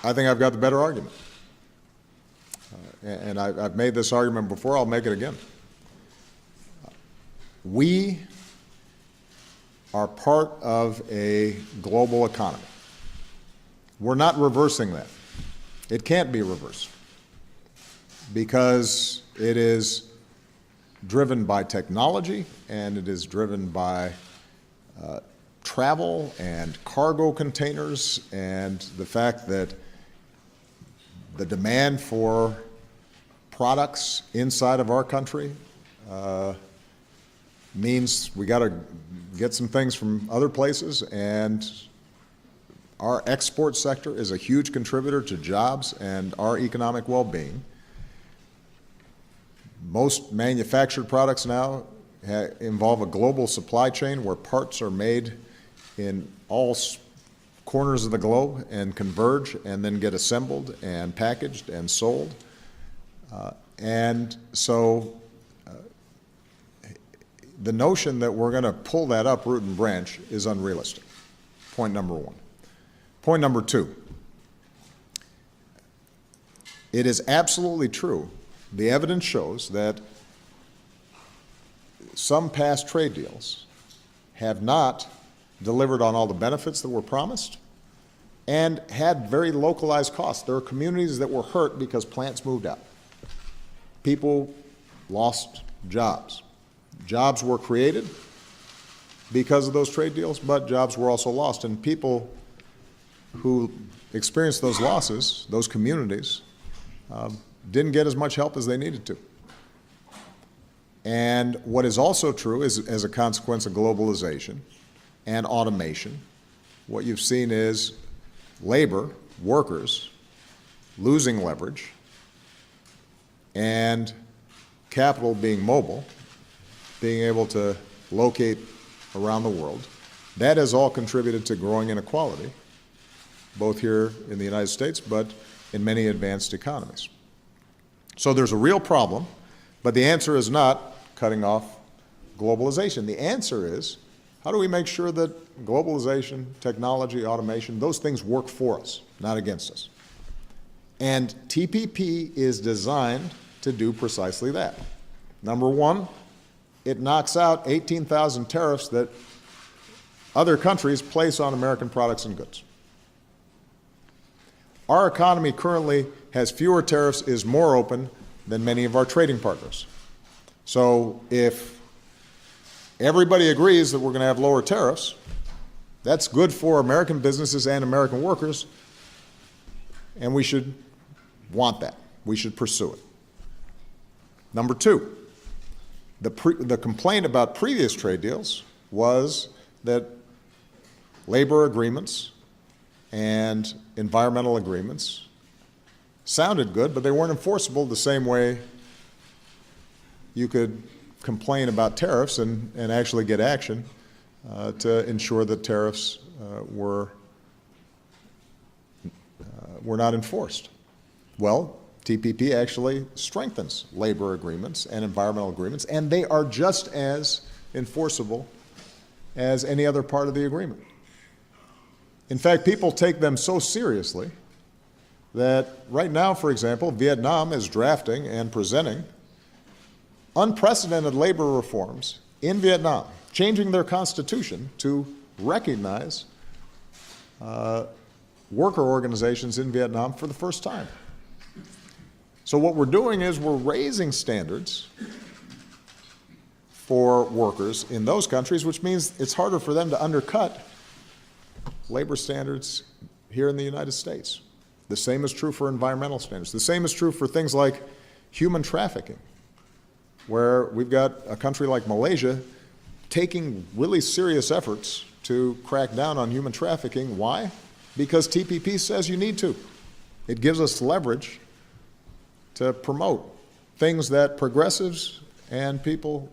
I think I've got the better argument. And I've made this argument before, I'll make it again. We are part of a global economy. We're not reversing that. It can't be reversed because it is driven by technology and it is driven by travel and cargo containers and the fact that the demand for products inside of our country means we got to get some things from other places, and our export sector is a huge contributor to jobs and our economic well-being. Most manufactured products now involve a global supply chain where parts are made in all corners of the globe and converge and then get assembled and packaged and sold. And so the notion that we're going to pull that up root and branch is unrealistic. Point number one. Point number two, it is absolutely true. The evidence shows that some past trade deals have not delivered on all the benefits that were promised and had very localized costs. There are communities that were hurt because plants moved out. People lost jobs. Jobs were created because of those trade deals, but jobs were also lost. And people who experienced those losses, those communities, didn't get as much help as they needed to. And what is also true is, as a consequence of globalization and automation, what you've seen is labor, workers, losing leverage, and capital being mobile, being able to locate around the world. That has all contributed to growing inequality, both here in the United States, but in many advanced economies. So there's a real problem, but the answer is not cutting off globalization. The answer is, how do we make sure that globalization, technology, automation, those things work for us, not against us? And TPP is designed to do precisely that. Number one, it knocks out 18,000 tariffs that other countries place on American products and goods. Our economy currently has fewer tariffs, is more open than many of our trading partners. So if everybody agrees that we're going to have lower tariffs, that's good for American businesses and American workers, and we should want that. We should pursue it. Number two, the complaint about previous trade deals was that labor agreements and environmental agreements sounded good, but they weren't enforceable the same way you could complain about tariffs and actually get action to ensure that tariffs were not enforced. Well, TPP actually strengthens labor agreements and environmental agreements, and they are just as enforceable as any other part of the agreement. In fact, people take them so seriously that right now, for example, Vietnam is drafting and presenting unprecedented labor reforms in Vietnam, changing their constitution to recognize worker organizations in Vietnam for the first time. So what we're doing is we're raising standards for workers in those countries, which means it's harder for them to undercut labor standards here in the United States. The same is true for environmental standards. The same is true for things like human trafficking, where we've got a country like Malaysia taking really serious efforts to crack down on human trafficking. Why? Because TPP says you need to. It gives us leverage to promote things that progressives and people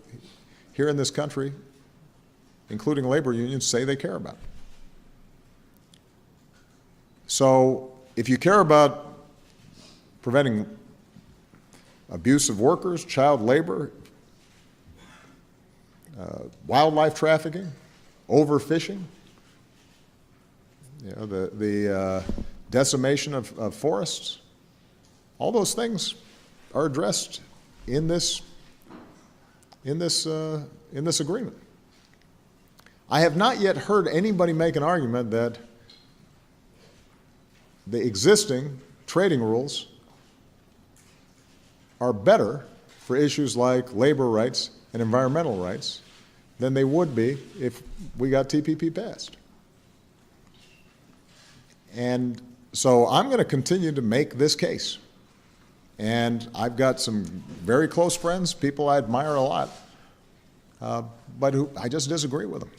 here in this country, including labor unions, say they care about. So if you care about preventing abuse of workers, child labor, wildlife trafficking, overfishing, you know, decimation of forests, all those things are addressed in this agreement. I have not yet heard anybody make an argument that the existing trading rules are better for issues like labor rights and environmental rights than they would be if we got TPP passed. And so I'm going to continue to make this case. And I've got some very close friends, people I admire a lot, but who I just disagree with them.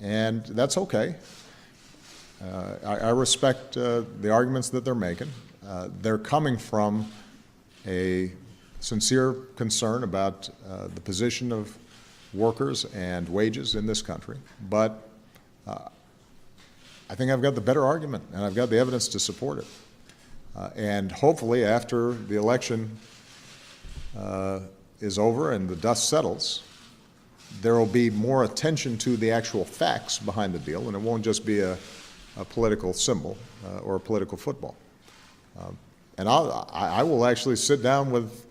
And that's okay. I respect the arguments that they're making. They're coming from a sincere concern about the position of workers and wages in this country. But I think I've got the better argument, and I've got the evidence to support it. And hopefully after the election is over and the dust settles, there will be more attention to the actual facts behind the deal, and it won't just be a political symbol or a political football. And I will actually sit down with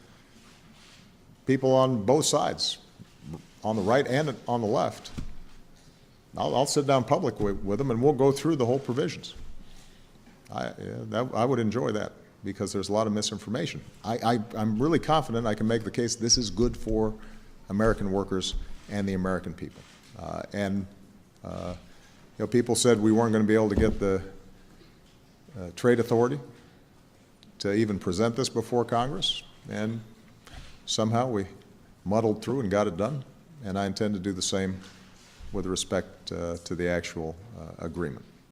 people on both sides, on the right and on the left. I'll sit down publicly with them, and we'll go through the whole provisions. I would enjoy that, because there's a lot of misinformation. I'm really confident I can make the case this is good for American workers and the American people. People said we weren't going to be able to get the Trade Authority to even present this before Congress, and somehow we muddled through and got it done, and I intend to do the same with respect to the actual agreement.